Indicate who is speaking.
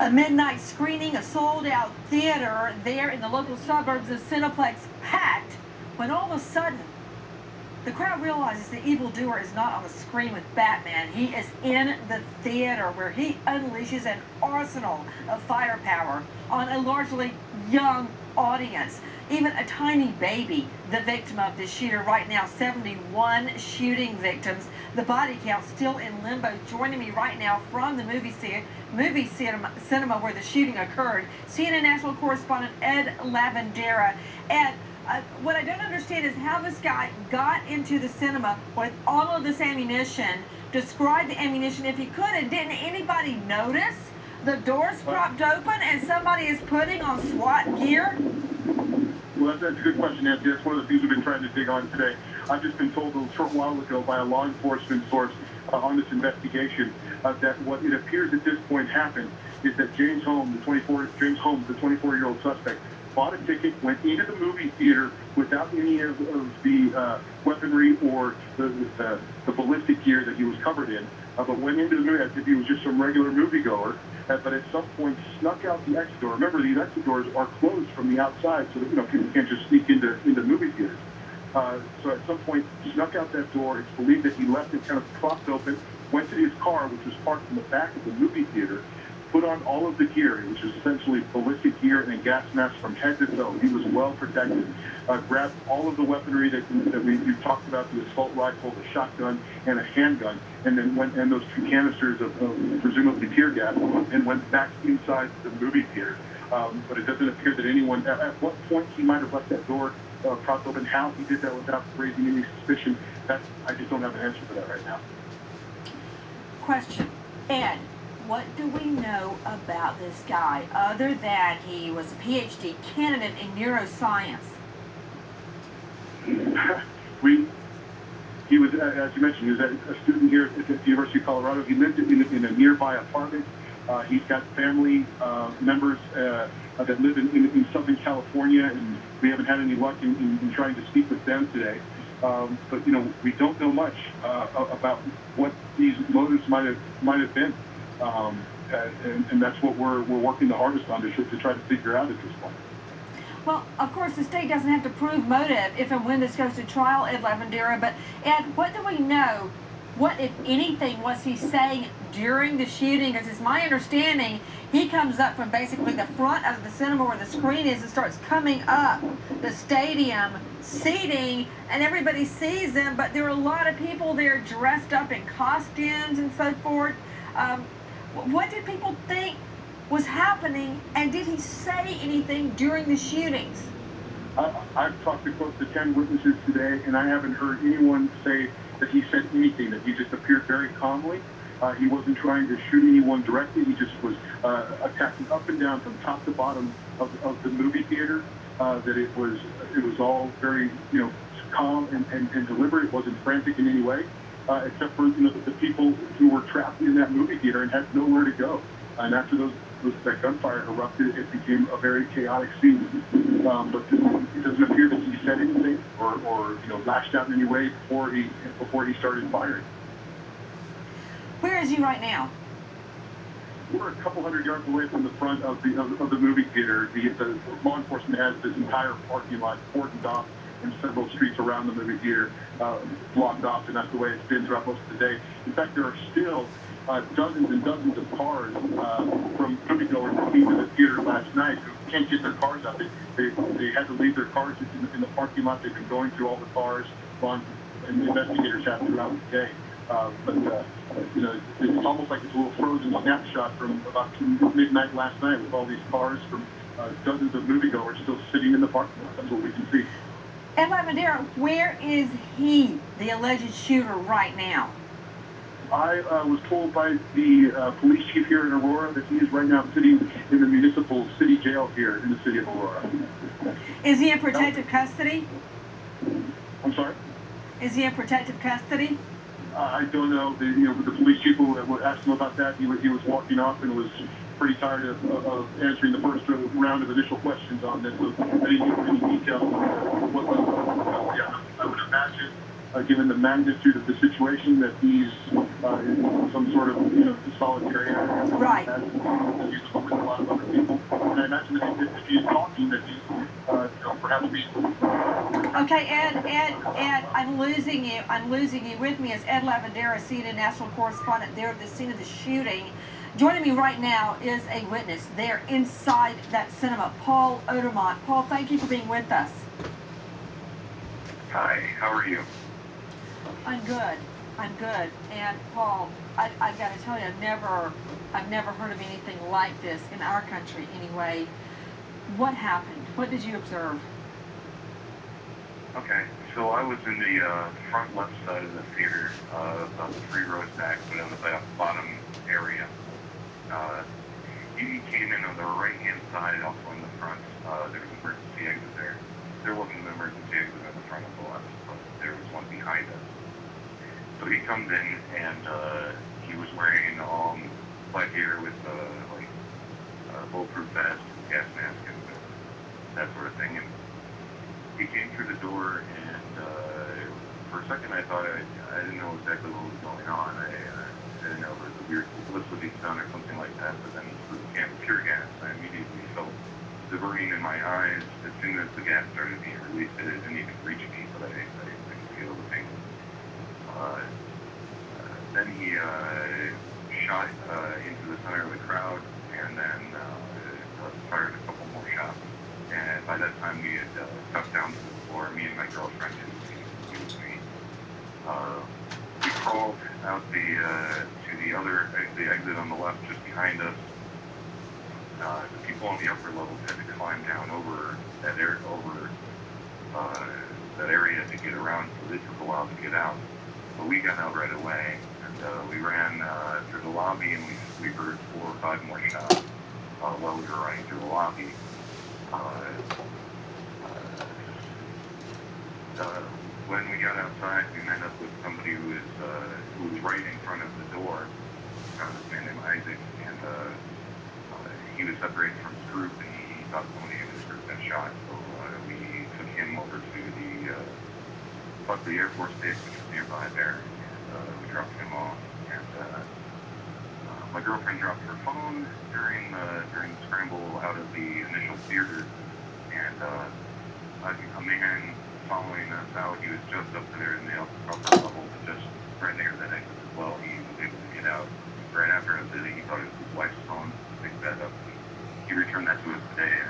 Speaker 1: A midnight screening, a sold-out theater there in the local suburbs of Cineplex packed when all of a sudden the crowd realizes the evildoer is not on the screen with Batman. He is in the theater where he unleashes an arsenal of firepower on a largely young audience. Even a tiny baby, the victim of this shooter. Right now, 71 shooting victims. The body count still in limbo. Joining me right now from the movie cinema where the shooting occurred, CNN national correspondent Ed Lavandera. Ed, what I don't understand is how this guy got into the cinema with all of this ammunition. Describe the ammunition if you could, and didn't anybody notice the doors propped open and somebody is putting on SWAT gear?
Speaker 2: Well, that's a good question, Nancy. That's one of the things we've been trying to dig on today. I've just been told a short while ago by a law enforcement source on this investigation that what it appears at this point happened is that James Holmes, the 24-year-old suspect, bought a ticket, went into the movie theater without any of the weaponry or the ballistic gear that he was covered in, but went into the movie as if he was just some regular moviegoer. But at some point snuck out the exit door. Remember, these exit doors are closed from the outside, so that people can't just sneak into movie theaters. So at some point snuck out that door. It's believed that he left it kind of propped open, went to his car, which was parked in the back of the movie theater, put on all of the gear, which is essentially ballistic gear and gas masks from head to toe. He was well protected. Grabbed all of the weaponry that we've talked about, the assault rifle, the shotgun, and a handgun, and then went and those 2 canisters of presumably tear gas, and went back inside the movie theater. But it doesn't appear that anyone, at what point he might have left that door propped open, how he did that without raising any suspicion, I just don't have an answer for that right now.
Speaker 1: Question. Ed, what do we know about this guy other than he was a PhD candidate in neuroscience?
Speaker 2: He was, as you mentioned, he was a student here at the University of Colorado. He lived in a nearby apartment. He's got family members that live in Southern California, and we haven't had any luck in trying to speak with them today. But we don't know much about what these motives might have been, and that's what we're working the hardest on to try to figure out at this point.
Speaker 1: Well, of course, the state doesn't have to prove motive if and when this goes to trial, Ed Lavandera, but Ed, what do we know? What, if anything, was he saying during the shooting? Because it's my understanding he comes up from basically the front of the cinema where the screen is and starts coming up the stadium seating, and everybody sees him, but there are a lot of people there dressed up in costumes and so forth. What did people think was happening, and did he say anything during the shootings?
Speaker 2: I've talked to close to 10 witnesses today, and I haven't heard anyone say that he said anything, that he just appeared very calmly. He wasn't trying to shoot anyone directly. He just was attacking up and down from top to bottom of the movie theater. That it was all very calm and deliberate. It wasn't frantic in any way, except for the people who were trapped in that movie theater and had nowhere to go. And after that gunfire erupted, it became a very chaotic scene. But it doesn't appear that he said anything or lashed out in any way before he started firing.
Speaker 1: Where is he right now?
Speaker 2: We're a couple hundred yards away from the front of the movie theater. The law enforcement has this entire parking lot cordoned off and several streets around the movie theater blocked off, and that's the way it's been throughout most of the day. In fact, there are still dozens and dozens of cars from moviegoers that came to the theater last night who can't get their cars out. They had to leave their cars in the parking lot. They've been going through all the cars, and the investigators have throughout the day. But it's almost like it's a little frozen snapshot from about midnight last night with all these cars from dozens of moviegoers still sitting in the parking lot. That's what we can see.
Speaker 1: Ed Lavandera, where is he, the alleged shooter, right now?
Speaker 2: I was told by the police chief here in Aurora that he is right now sitting in the municipal city jail here in the city of Aurora.
Speaker 1: Is he in protective custody?
Speaker 2: I'm sorry?
Speaker 1: Is he in protective custody?
Speaker 2: I don't know. The police chief asked him about that. He was walking off and was pretty tired of answering the first round of initial questions on this. So I didn't give any details on what was. Yeah, I would imagine given the magnitude of the situation, that he's in some sort of solitary area.
Speaker 1: Right.
Speaker 2: He's with a lot of other people. And I imagine that if he's talking, that he's perhaps being.
Speaker 1: Okay, Ed, I'm losing you. I'm losing you. With me is Ed Lavandera, CNN national correspondent there at the scene of the shooting. Joining me right now is a witness there inside that cinema, Paul Odermatt. Paul, thank you for being with us.
Speaker 3: Hi, how are you?
Speaker 1: I'm good. I'm good. And Paul, I've got to tell you, I've never heard of anything like this in our country anyway. What happened? What did you observe?
Speaker 3: Okay, so I was in the front left side of the theater, about 3 rows back, but in the bottom area. He came in on the right-hand side, also in the front. There was an emergency exit there. There wasn't an emergency exit in the front of the left, but there was one behind us. So he comes in, and he was wearing black gear with bulletproof vest, gas mask, and that sort of thing. And he came through the door, and for a second I thought I didn't know exactly what was going on. I didn't know if it was a weird publicity stunt or something like that, but then he threw a can of pure gas. I immediately felt the burning in my eyes. As soon as the gas started being released, it didn't even reach me, but I could feel the pain. Then he shot into the center of the crowd, and then fired a couple more shots. And by that time, we had ducked down to the floor, me and my girlfriend, who he was me. We crawled out to the exit on the left, just behind us. The people on the upper levels had to climb down over that area to get around, so it took a while to get out. But we got out right away, and we ran through the lobby, and we heard 4 or 5 more shots while we were running through the lobby. When we got outside, we met up with somebody who was right in front of the door. This man named Isaac, and he was separated from his group, and he thought somebody in his group got shot. So we took him over to the Buckley Air Force Base, which was nearby there, and we dropped him off. And my girlfriend dropped her phone during the scramble out of the initial theater, and a man following us out. He was just up there in the upper level, but just right near that exit as well. He was able to get out right after us. He thought it was his wife's phone, picked that up. He returned that to us today